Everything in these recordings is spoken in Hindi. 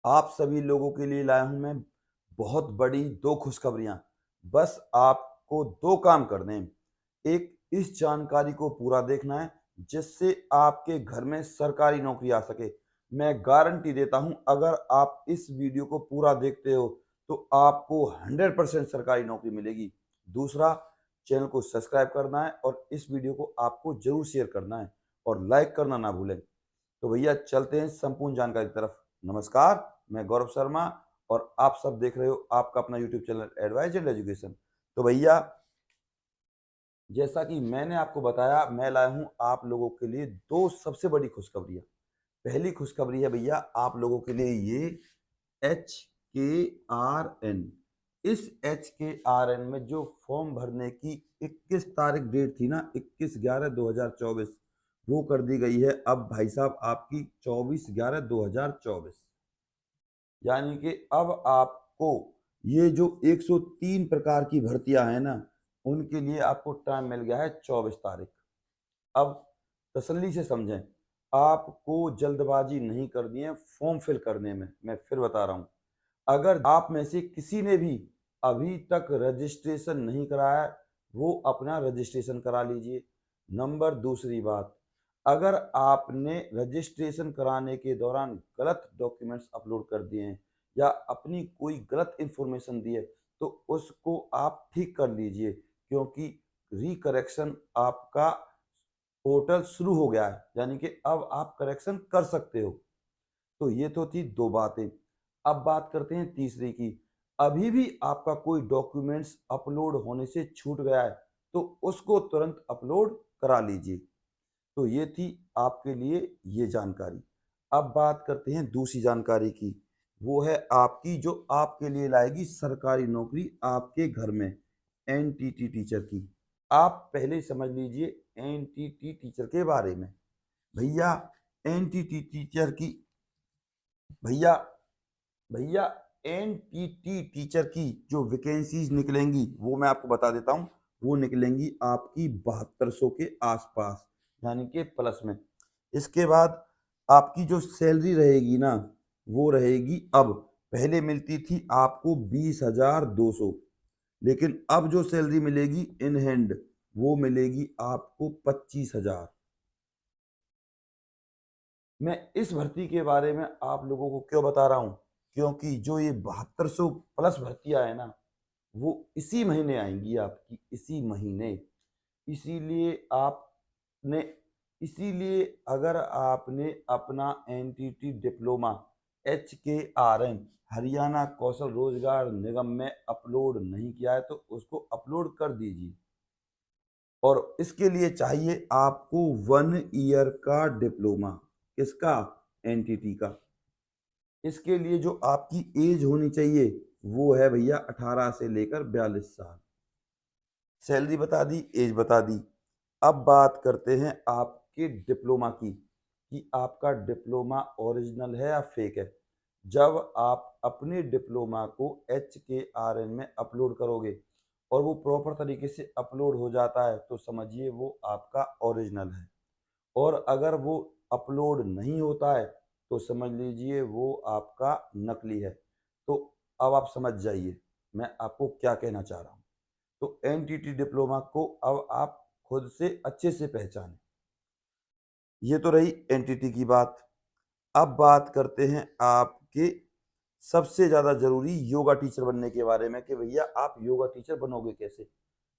आप सभी लोगों के लिए लाया हूँ मैं बहुत बड़ी 2 खुशखबरियाँ। बस आपको 2 काम करने हैं। एक, इस जानकारी को पूरा देखना है जिससे आपके घर में सरकारी नौकरी आ सके। मैं गारंटी देता हूँ अगर आप इस वीडियो को पूरा देखते हो तो आपको 100% सरकारी नौकरी मिलेगी। दूसरा, चैनल को सब्सक्राइब करना है और इस वीडियो को आपको ज़रूर शेयर करना है और लाइक करना ना भूलें। तो भैया चलते हैं संपूर्ण जानकारी की तरफ। नमस्कार, मैं गौरव शर्मा और आप सब देख रहे हो आपका अपना YouTube channel advise and education. तो भैया, जैसा कि मैंने आपको बताया, मैं लाया हूँ आप लोगों के लिए 2 सबसे बड़ी खुशखबरियाँ। पहली खुशखबरी है भैया आप लोगों के लिए ये HKRN। इस HKRN में जो फॉर्म भरने की 21 तारीख डेट थी ना, 21/11/2024, वो कर दी गई है अब भाई साहब आपकी 24/11/2024। यानी कि अब आपको ये जो 103 प्रकार की भर्तियां हैं ना, उनके लिए आपको टाइम मिल गया है 24 तारीख। अब तसल्ली से समझें, आपको जल्दबाजी नहीं करनी है फॉर्म फिल करने में। मैं फिर बता रहा हूँ, अगर आप में से किसी ने भी अभी तक रजिस्ट्रेशन नहीं कराया है, वो अपना रजिस्ट्रेशन करा लीजिए। नंबर दूसरी बात, अगर आपने रजिस्ट्रेशन कराने के दौरान गलत डॉक्यूमेंट्स अपलोड कर दिए हैं या अपनी कोई गलत इंफॉर्मेशन दी है तो उसको आप ठीक कर लीजिए, क्योंकि रिकरेक्शन आपका पोर्टल शुरू हो गया है, यानी कि अब आप करेक्शन कर सकते हो। तो ये तो थी 2 बातें। अब बात करते हैं तीसरी की। अभी भी आपका कोई डॉक्यूमेंट्स अपलोड होने से छूट गया है तो उसको तुरंत अपलोड करा लीजिए। तो ये थी आपके लिए ये जानकारी। अब बात करते हैं दूसरी जानकारी की। वो है आपकी जो आपके लिए लाएगी सरकारी नौकरी आपके घर में, एनटीटी टीचर की। आप पहले ही समझ लीजिए एनटीटी टीचर के बारे में। भैया एनटीटी टीचर की भैया भैया एनटीटी टीचर की जो वैकेंसीज निकलेंगी वो मैं आपको बता देता हूँ। वो निकलेंगी आपकी 7200 के आसपास, यानी कि प्लस में। इसके बाद आपकी जो सैलरी रहेगी ना, वो रहेगी, अब पहले मिलती थी आपको 20,200, लेकिन अब जो सैलरी मिलेगी इन हैंड वो मिलेगी आपको 25,000। मैं इस भर्ती के बारे में आप लोगों को क्यों बता रहा हूँ, क्योंकि जो ये 7200 प्लस भर्तियां है ना, वो इसी महीने आएंगी आपकी, इसी महीने। इसीलिए आपने इसीलिए अगर आपने अपना एनटीटी डिप्लोमा HKRN हरियाणा कौशल रोजगार निगम में अपलोड नहीं किया है तो उसको अपलोड कर दीजिए। और इसके लिए चाहिए आपको 1 ईयर का डिप्लोमा। किसका? एनटीटी का। इसके लिए जो आपकी एज होनी चाहिए वो है भैया 18 से लेकर 42 साल। सैलरी बता दी, एज बता दी। अब बात करते हैं आपके डिप्लोमा की, कि आपका डिप्लोमा ओरिजिनल है या फेक है। जब आप अपने डिप्लोमा को HKRN में अपलोड करोगे और वो प्रॉपर तरीके से अपलोड हो जाता है तो समझिए वो आपका ओरिजिनल है। और अगर वो अपलोड नहीं होता है तो समझ लीजिए वो आपका नकली है। तो अब आप समझ जाइए मैं आपको क्या कहना चाह रहा हूँ। तो एनटीटी डिप्लोमा को अब आप खुद से अच्छे से पहचानें। ये तो रही एनटीटी की बात। अब बात करते हैं आपके सबसे ज़्यादा ज़रूरी योगा टीचर बनने के बारे में, कि भैया आप योगा टीचर बनोगे कैसे।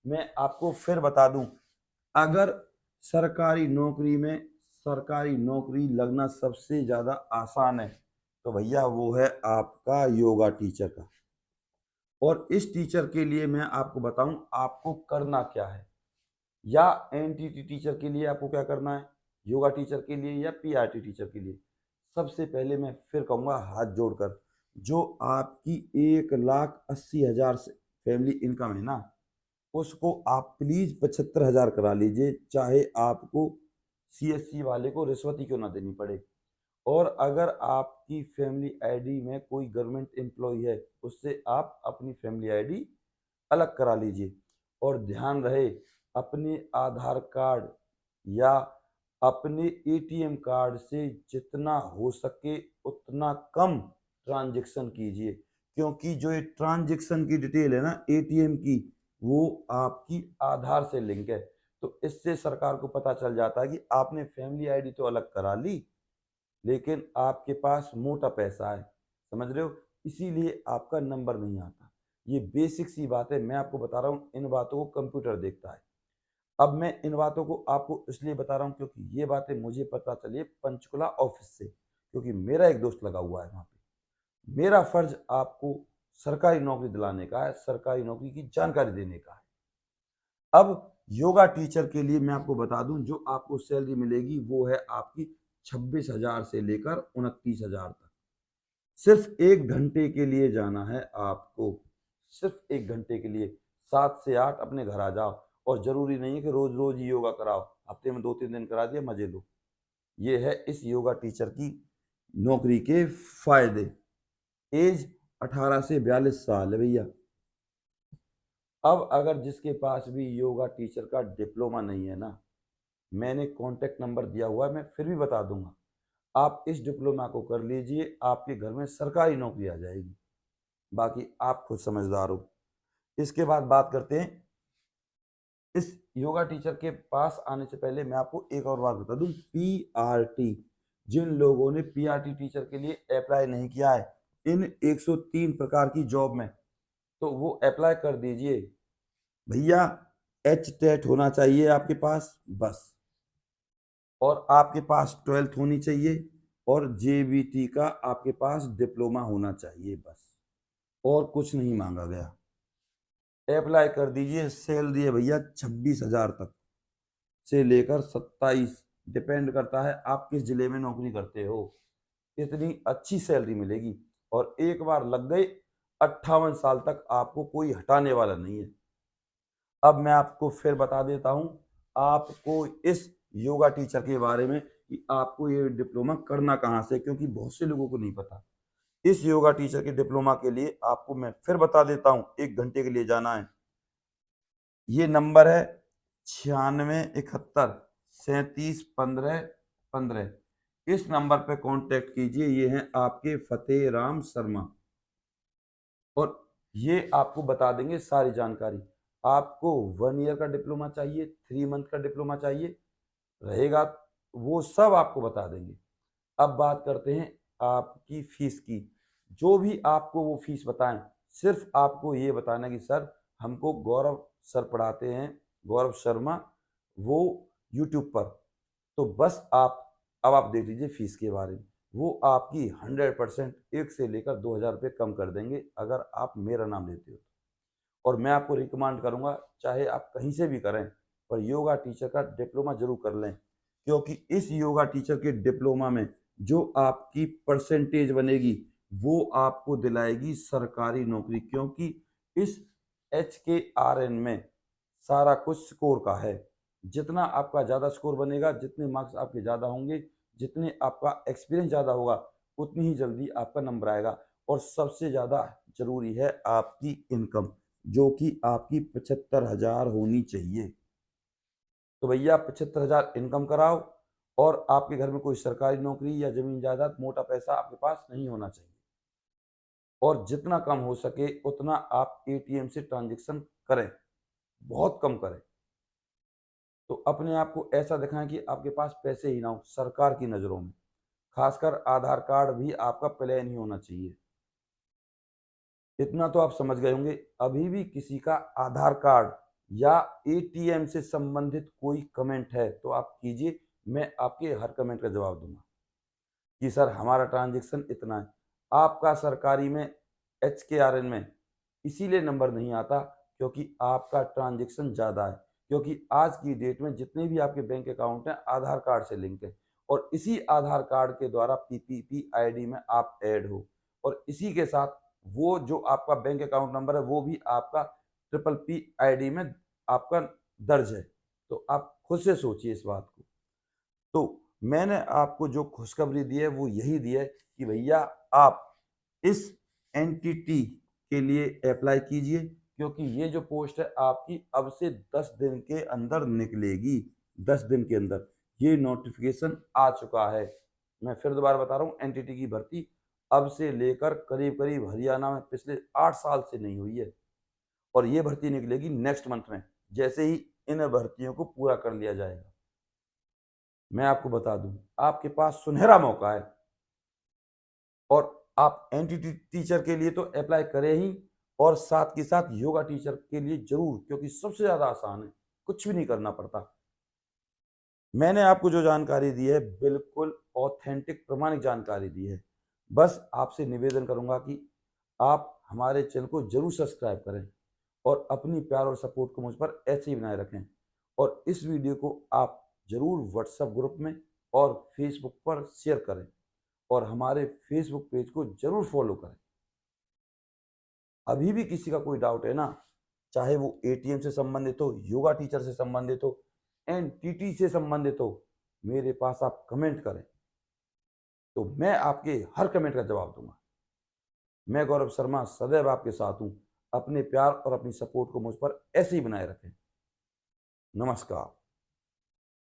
मैं आपको फिर बता दूं, अगर सरकारी नौकरी में सरकारी नौकरी लगना सबसे ज़्यादा आसान है तो भैया वो है आपका योगा टीचर का। और इस टीचर के लिए मैं आपको बताऊं आपको करना क्या है, या एनटीटी टीचर के लिए आपको क्या करना है, योगा टीचर के लिए या पीआरटी टीचर के लिए। सबसे पहले मैं फिर कहूँगा हाथ जोड़कर, जो आपकी 1,80,000 से फैमिली इनकम है ना, उसको आप प्लीज़ 75,000 करा लीजिए, चाहे आपको सीएससी वाले को रिश्वत ही क्यों ना देनी पड़े। और अगर आपकी फैमिली आईडी में कोई गवर्नमेंट एम्प्लॉय है उससे आप अपनी फैमिली आईडी अलग करा लीजिए। और ध्यान रहे, अपने आधार कार्ड या अपने एटीएम कार्ड से जितना हो सके उतना कम ट्रांजैक्शन कीजिए, क्योंकि जो ये ट्रांजैक्शन की डिटेल है ना एटीएम की, वो आपकी आधार से लिंक है। तो इससे सरकार को पता चल जाता है कि आपने फैमिली आईडी तो अलग करा ली, लेकिन आपके पास मोटा पैसा है, समझ रहे हो, इसीलिए आपका नंबर नहीं आता। ये बेसिक सी बात है, मैं आपको बता रहा हूँ, इन बातों को कंप्यूटर देखता है। अब मैं इन बातों को आपको इसलिए बता रहा हूँ क्योंकि ये बातें मुझे पता चली है पंचकुला ऑफिस से, क्योंकि मेरा एक दोस्त लगा हुआ है वहाँ पे। मेरा फर्ज आपको सरकारी नौकरी दिलाने का है, सरकारी नौकरी की जानकारी देने का है। अब योगा टीचर के लिए मैं आपको बता दूं, जो आपको सैलरी मिलेगी वो है आपकी 26,000 से लेकर 29,000 तक। सिर्फ 1 घंटे के लिए जाना है आपको, सिर्फ 1 घंटे के लिए। 7 से 8 अपने घर आ जाओ, और जरूरी नहीं है कि रोज रोज ही योगा कराओ, हफ्ते में 2-3 दिन करा दिया, मजे लो। ये है इस योगा टीचर की नौकरी के फायदे। एज 18 से 42 साल है भैया। अब अगर जिसके पास भी योगा टीचर का डिप्लोमा नहीं है ना, मैंने कॉन्टेक्ट नंबर दिया हुआ है, मैं फिर भी बता दूंगा, आप इस डिप्लोमा को कर लीजिए, आपके घर में सरकारी नौकरी आ जाएगी। बाकी आप खुद समझदार हो। इसके बाद बात करते हैं, इस योगा टीचर के पास आने से पहले मैं आपको एक और बात बता दूं, पीआरटी, जिन लोगों ने पीआरटी टीचर के लिए अप्लाई नहीं किया है इन 103 प्रकार की जॉब में, तो वो अप्लाई कर दीजिए भैया। एच टेट होना चाहिए आपके पास बस, और आपके पास 12th होनी चाहिए, और जेबीटी का आपके पास डिप्लोमा होना चाहिए बस, और कुछ नहीं मांगा गया। अप्लाई कर दीजिए। सैलरी है भैया 26,000 तक से लेकर 27, डिपेंड करता है आप किस जिले में नौकरी करते हो। इतनी अच्छी सैलरी मिलेगी, और एक बार लग गई 58 साल तक आपको कोई हटाने वाला नहीं है। अब मैं आपको फिर बता देता हूं आपको इस योगा टीचर के बारे में कि आपको ये डिप्लोमा करना कहाँ से, क्योंकि बहुत से लोगों को नहीं पता। इस योगा टीचर के डिप्लोमा के लिए आपको मैं फिर बता देता हूँ, 1 घंटे के लिए जाना है। ये नंबर है 9671 371515। इस नंबर पे कांटेक्ट कीजिए। ये हैं आपके फतेह राम शर्मा, और ये आपको बता देंगे सारी जानकारी। आपको 1 ईयर का डिप्लोमा चाहिए, 3 मंथ का डिप्लोमा चाहिए रहेगा, वो सब आपको बता देंगे। अब बात करते हैं आपकी फीस की। जो भी आपको वो फीस बताएं, सिर्फ आपको ये बताना कि सर हमको गौरव सर पढ़ाते हैं, गौरव शर्मा, वो यूट्यूब पर। तो बस आप, अब आप देख लीजिए फीस के बारे में, वो आपकी 100% 1 से लेकर 2,000 रुपये कम कर देंगे अगर आप मेरा नाम लेते हो। और मैं आपको रिकमेंड करूंगा, चाहे आप कहीं से भी करें, पर योगा टीचर का डिप्लोमा जरूर कर लें, क्योंकि इस योगा टीचर के डिप्लोमा में जो आपकी परसेंटेज बनेगी वो आपको दिलाएगी सरकारी नौकरी, क्योंकि इस HKRN में सारा कुछ स्कोर का है। जितना आपका ज़्यादा स्कोर बनेगा, जितने मार्क्स आपके ज़्यादा होंगे, जितने आपका एक्सपीरियंस ज़्यादा होगा, उतनी ही जल्दी आपका नंबर आएगा। और सबसे ज़्यादा जरूरी है आपकी इनकम, जो कि आपकी 75,000 होनी चाहिए। तो भैया 75,000 इनकम कराओ, और आपके घर में कोई सरकारी नौकरी या जमीन जायदाद मोटा पैसा आपके पास नहीं होना चाहिए। और जितना कम हो सके उतना आप एटीएम से ट्रांजैक्शन करें, बहुत कम करें। तो अपने आप को ऐसा दिखाएं कि आपके पास पैसे ही ना हो सरकार की नज़रों में। खासकर आधार कार्ड भी आपका प्लेन ही होना चाहिए। इतना तो आप समझ गए होंगे। अभी भी किसी का आधार कार्ड या एटीएम से संबंधित कोई कमेंट है तो आप कीजिए, मैं आपके हर कमेंट का जवाब दूंगा कि सर हमारा ट्रांजैक्शन इतना है। आपका सरकारी में HKRN में इसीलिए नंबर नहीं आता क्योंकि आपका ट्रांजैक्शन ज़्यादा है, क्योंकि आज की डेट में जितने भी आपके बैंक अकाउंट हैं आधार कार्ड से लिंक है, और इसी आधार कार्ड के द्वारा PPP ID में आप ऐड हो, और इसी के साथ वो जो आपका बैंक अकाउंट नंबर है वो भी आपका PPP ID में आपका दर्ज है। तो आप खुद से सोचिए इस बात को। तो मैंने आपको जो खुशखबरी दी है वो यही दी है कि भैया आप इस एनटीटी के लिए अप्लाई कीजिए, क्योंकि ये जो पोस्ट है आपकी अब से 10 दिन के अंदर निकलेगी। 10 दिन के अंदर ये नोटिफिकेशन आ चुका है। मैं फिर दोबारा बता रहा हूँ, एनटीटी की भर्ती अब से लेकर करीब करीब हरियाणा में पिछले 8 साल से नहीं हुई है। और ये भर्ती निकलेगी नेक्स्ट मंथ में, जैसे ही इन भर्तियों को पूरा कर लिया जाएगा। मैं आपको बता दूं, आपके पास सुनहरा मौका है और आप एनटीटी टीचर के लिए तो अप्लाई करें ही, और साथ के साथ योगा टीचर के लिए जरूर, क्योंकि सबसे ज्यादा आसान है, कुछ भी नहीं करना पड़ता। मैंने आपको जो जानकारी दी है बिल्कुल ऑथेंटिक प्रमाणिक जानकारी दी है। बस आपसे निवेदन करूंगा कि आप हमारे चैनल को जरूर सब्सक्राइब करें और अपनी प्यार और सपोर्ट को मुझ पर ऐसे ही बनाए रखें। और इस वीडियो को आप जरूर व्हाट्सएप ग्रुप में और फेसबुक पर शेयर करें और हमारे फेसबुक पेज को जरूर फॉलो करें। अभी भी किसी का कोई डाउट है ना, चाहे वो एटीएम से संबंधित हो, योगा टीचर से संबंधित हो, एनटीटी से संबंधित हो, मेरे पास आप कमेंट करें तो मैं आपके हर कमेंट का जवाब दूंगा। मैं गौरव शर्मा सदैव आपके साथ हूं। अपने प्यार और अपनी सपोर्ट को मुझ पर ऐसे ही बनाए रखें। नमस्कार।